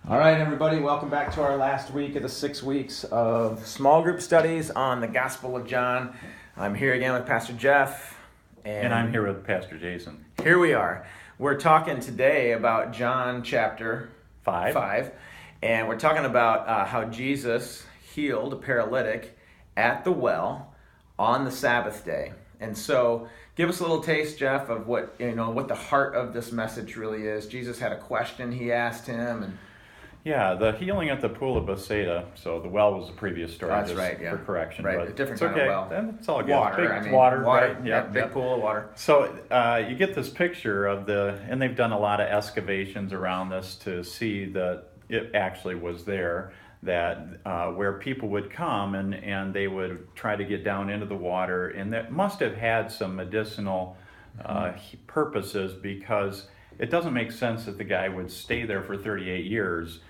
All right, everybody, welcome back to our last week of the 6 weeks of small group studies on the Gospel of John. I'm here again with Pastor Jeff. And I'm here with Pastor Jason. Here we are. We're talking today about John chapter 5. And we're talking about how Jesus healed a paralytic at the well on the Sabbath day. And so give us a little taste, Jeff, of what the heart of this message really is. Jesus had a question he asked him, and yeah, the healing at the pool of Bethsaida. So the well was the previous story. That's right, yeah. For correction. Right, but a different it's kind okay. of well. It's all good. Water. Water, water. right? Yeah, big pool of water. So you get this picture of and they've done a lot of excavations around this to see that it actually was there, that where people would come and they would try to get down into the water, and that must have had some medicinal purposes, because it doesn't make sense that the guy would stay there for 38 years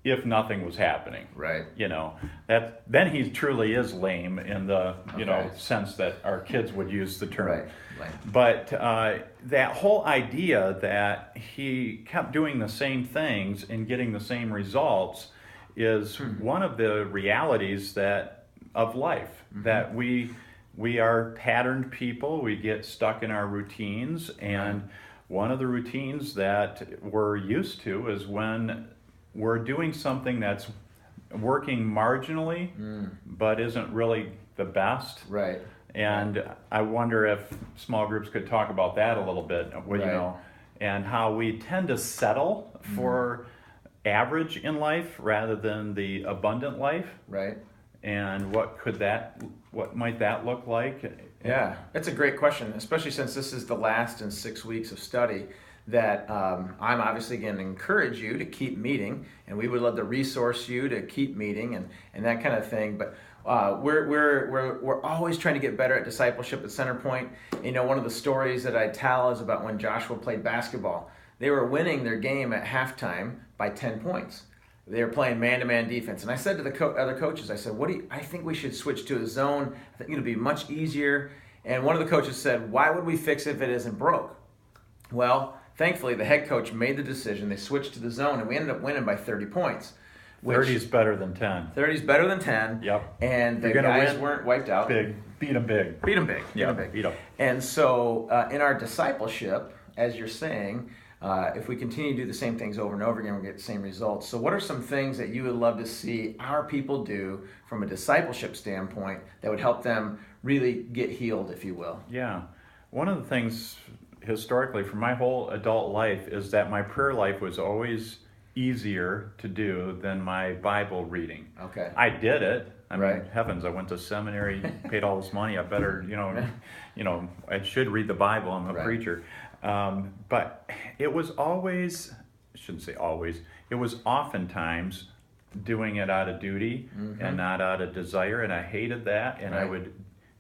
if nothing was happening. Right. Then he truly is lame in the sense that our kids would use the term. Right. But that whole idea that he kept doing the same things and getting the same results is one of the realities of life, that we are patterned people. We get stuck in our routines, and one of the routines that we're used to is when we're doing something that's working marginally, but isn't really the best. Right. And I wonder if small groups could talk about that a little bit, and how we tend to settle for average in life rather than the abundant life. Right. And what might that look like? Yeah, that's a great question, especially since this is the last in 6 weeks of study. That I'm obviously going to encourage you to keep meeting, and we would love to resource you to keep meeting and that kind of thing. But we're always trying to get better at discipleship at Centerpoint. One of the stories that I tell is about when Joshua played basketball. They were winning their game at halftime by 10 points. They were playing man-to-man defense, and I said to the other coaches, I said, I think we should switch to a zone. I think it'll be much easier. And one of the coaches said, why would we fix it if it isn't broke? Well, thankfully, the head coach made the decision. They switched to the zone, and we ended up winning by 30 points. 30 is better than 10. 30 is better than 10. Yep. And the guys weren't wiped out. Big. Beat them big. Beat them big. Beat them. And so in our discipleship, as you're saying, if we continue to do the same things over and over again, we'll get the same results. So what are some things that you would love to see our people do from a discipleship standpoint that would help them really get healed, if you will? Yeah. One of the things historically for my whole adult life is that my prayer life was always easier to do than my Bible reading. Okay. I did it. I mean, Right. heavens, I went to seminary, paid all this money. I better, I should read the Bible. I'm a preacher. But it was always, I shouldn't say always, it was oftentimes doing it out of duty and not out of desire. And I hated that. And I would,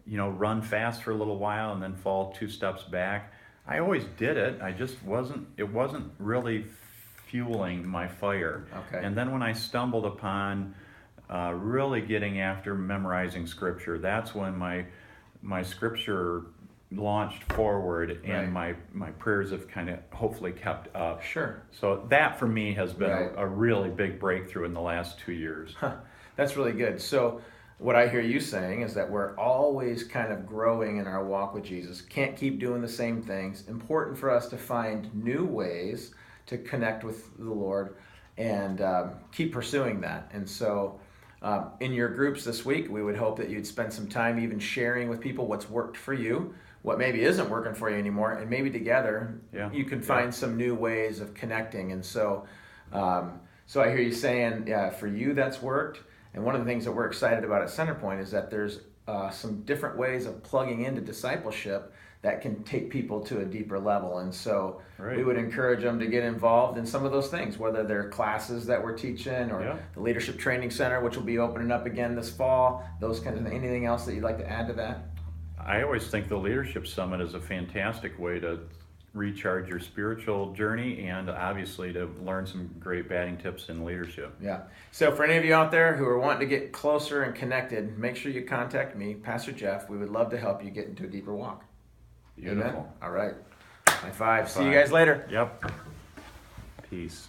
run fast for a little while and then fall 2 steps back. I always did it. It wasn't really fueling my fire. Okay. And then when I stumbled upon really getting after memorizing scripture, that's when my scripture launched forward, and my prayers have kind of hopefully kept up. Sure. So that for me has been a really big breakthrough in the last 2 years. That's really good. So what I hear you saying is that we're always kind of growing in our walk with Jesus. Can't keep doing the same things. Important for us to find new ways to connect with the Lord and keep pursuing that. And so in your groups this week, we would hope that you'd spend some time even sharing with people what's worked for you, what maybe isn't working for you anymore, and maybe together you can find some new ways of connecting. And so so I hear you saying, for you that's worked. And one of the things that we're excited about at Centerpoint is that there's some different ways of plugging into discipleship that can take people to a deeper level. And so we would encourage them to get involved in some of those things, whether they're classes that we're teaching or the Leadership Training Center, which will be opening up again this fall, those kinds of things. Anything else that you'd like to add to that? I always think the Leadership Summit is a fantastic way to recharge your spiritual journey and obviously to learn some great batting tips in leadership. Yeah. So for any of you out there who are wanting to get closer and connected, make sure you contact me, Pastor Jeff. We would love to help you get into a deeper walk. Beautiful. Amen? All right. High five. See you guys later. Yep. Peace.